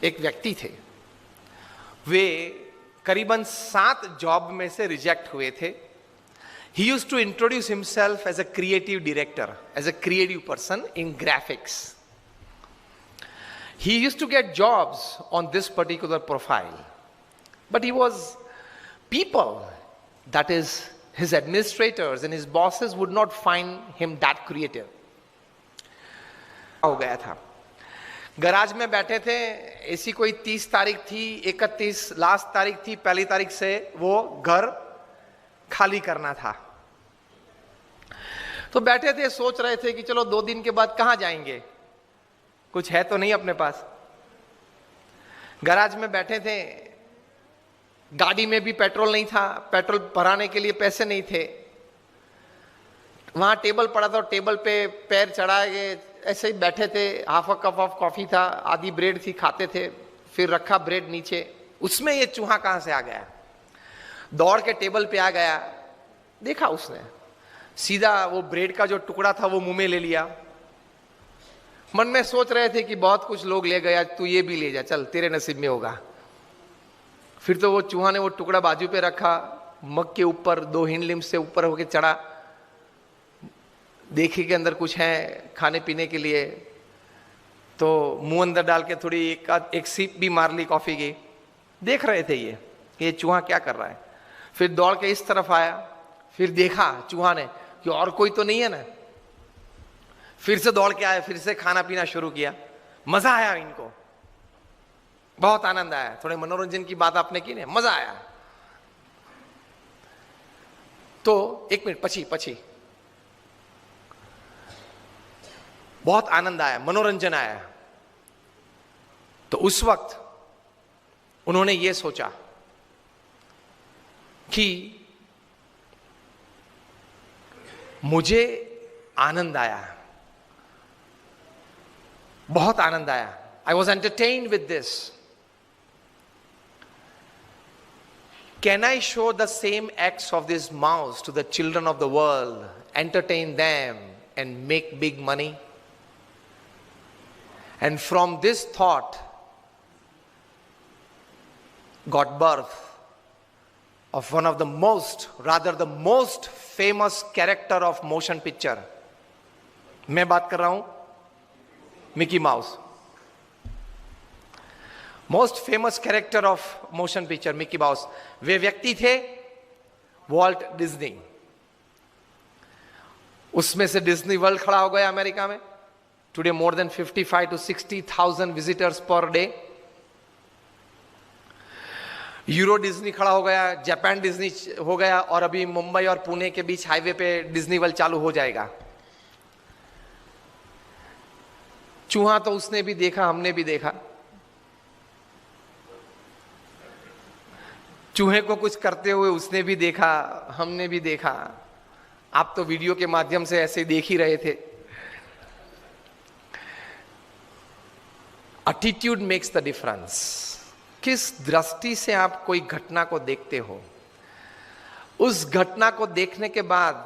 एक व्यक्ति थे, वे करीबन 7 जॉब में से रिजेक्ट हुए थे. He used to introduce himself as a creative director, as a creative person in graphics. He used to get jobs on this particular profile, but he was people, that is his administrators and his bosses, would not find him that creative. हो गया था, garage में बैठे थे, ऐसी कोई 30 तारीख थी, 31 लास्ट तारीख थी, पहली तारीख से वो घर खाली करना था. तो बैठे थे, सोच रहे थे कि चलो 2 दिन के बाद कहां जाएंगे, कुछ है तो नहीं अपने पास. गराज में बैठे थे, गाड़ी में भी पेट्रोल नहीं था, पेट्रोल भराने के लिए पैसे नहीं थे. वहां टेबल पड़ा था, टेबल पे पैर चढ़ा के ऐसे ही बैठे थे. Half a cup of coffee था, आधी ब्रेड थी, खाते थे, फिर रखा ब्रेड नीचे. उसमें ये चूहा कहां से आ गया, दौड़ के टेबल पे आ गया. देखा उसने, सीधा वो ब्रेड का जो टुकड़ा था वो मुंह में ले लिया. मन में सोच रहे थे कि बहुत कुछ लोग ले गया, तू ये भी ले जा, चल तेरे नसीब में होगा. फिर तो वो चूहा ने वो टुकड़ा बाजू पे रखा, मग के ऊपर 2 हिंड लिम्ब से ऊपर होके चढ़ा, देखी के अंदर कुछ है खाने पीने के लिए, तो मुंह अंदर डाल के थोड़ी एक सीप भी मार ली कॉफी की. देख रहे थे ये चूहा क्या कर रहा है. फिर दौड़ के इस तरफ आया, फिर देखा चूहा ने कि और कोई तो नहीं है ना. फिर से दौड़ के आया, फिर से खाना पीना शुरू किया. मजा आया इनको, बहुत आनंद आया. थोड़े मनोरंजन की बात आपने की ना, मजा आया. तो 1 मिनट पछी बहुत आनंद आया, मनोरंजन आया. तो उस वक्त उन्होंने ये सोचा कि मुझे आनंद आया, बहुत आनंद आया. I was entertained with this. Can I show the same acts of this mouse to the children of the world, entertain them and make big money? And from this thought got birth of one of the most, rather the most famous character of motion picture. मैं बात कर रहा हूं Mickey Mouse. Most famous character of motion picture Mickey Mouse. वे व्यक्ति थे Walt Disney. उसमें से डिज्नी वर्ल्ड खड़ा हो गया अमेरिका में. Today more than 55 to 60,000 visitors per day. Euro Disney खड़ा हो गया, जापान डिज्नी हो गया, और अभी मुंबई और पुणे के बीच हाईवे पे डिज्नी वर्ल्ड चालू हो जाएगा. चूहा तो उसने भी देखा, हमने भी देखा. चूहे को कुछ करते हुए उसने भी देखा, हमने भी देखा. आप तो वीडियो के माध्यम से ऐसे देख ही रहे थे. Attitude makes the difference. किस दृष्टि से आप कोई घटना को देखते हो, उस घटना को देखने के बाद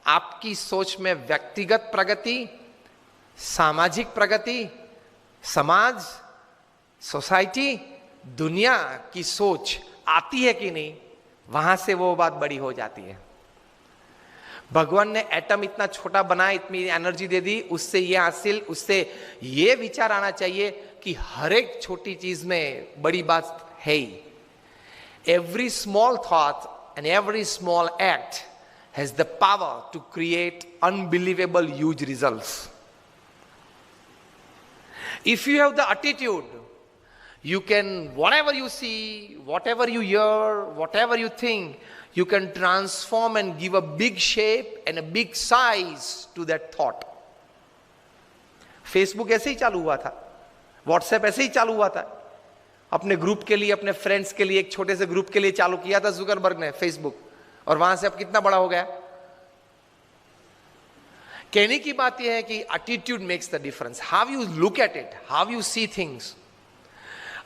आपकी सोच में व्यक्तिगत प्रगति, सामाजिक प्रगति, समाज, सोसाइटी, दुनिया की सोच आती है कि नहीं, वहां से वो बात बड़ी हो जाती है. भगवान ने एटम इतना छोटा बनाया, इतनी एनर्जी दे दी, उससे ये हासिल, उससे ये विचार आना चाहिए कि हर एक छोटी चीज में बड़ी बात है ही. Every small thought and every small act has the power to create unbelievable huge results. If you have the attitude, you can, whatever you see, whatever you hear, whatever you think, you can transform and give a big shape and a big size to that thought. Facebook ऐसे ही चालू हुआ था, WhatsApp ऐसे ही चालू हुआ था. अपने group के लिए, अपने फ्रेंड्स के लिए, एक छोटे से ग्रुप के लिए चालू किया था जुकरबर्ग ने Facebook, और वहां से अब कितना बड़ा हो गया. कहने की बात यह है कि attitude makes the difference. How you look at it, how you see things.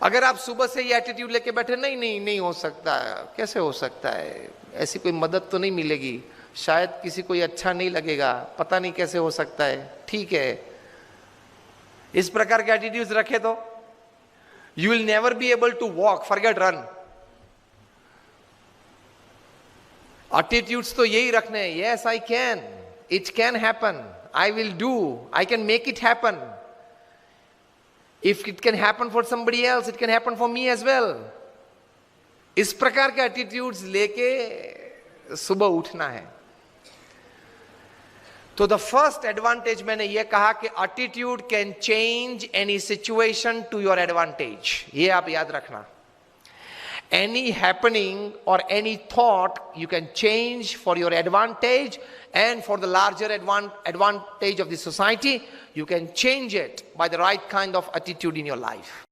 अगर आप सुबह से ये एटीट्यूड लेके बैठे, नहीं नहीं नहीं हो सकता, कैसे हो सकता है, ऐसी कोई मदद तो नहीं मिलेगी, शायद किसी को अच्छा नहीं लगेगा, पता नहीं कैसे हो सकता है, ठीक है, इस प्रकार के एटीट्यूड्स रखे तो You will never be able to walk, forget run. Attitudes तो यही रखने हैं. Yes, I can. It can happen. I will do. I can make it happen. If it can happen for somebody else, it can happen for me as well. इस प्रकार के attitudes लेके सुबह उठना है. तो द फर्स्ट एडवांटेज मैंने ये कहा कि attitude can change any situation to your advantage. ये आप याद रखना. Any happening or any thought you can change for your advantage and for the larger advantage of the society. You can change it by the right kind of attitude in your life.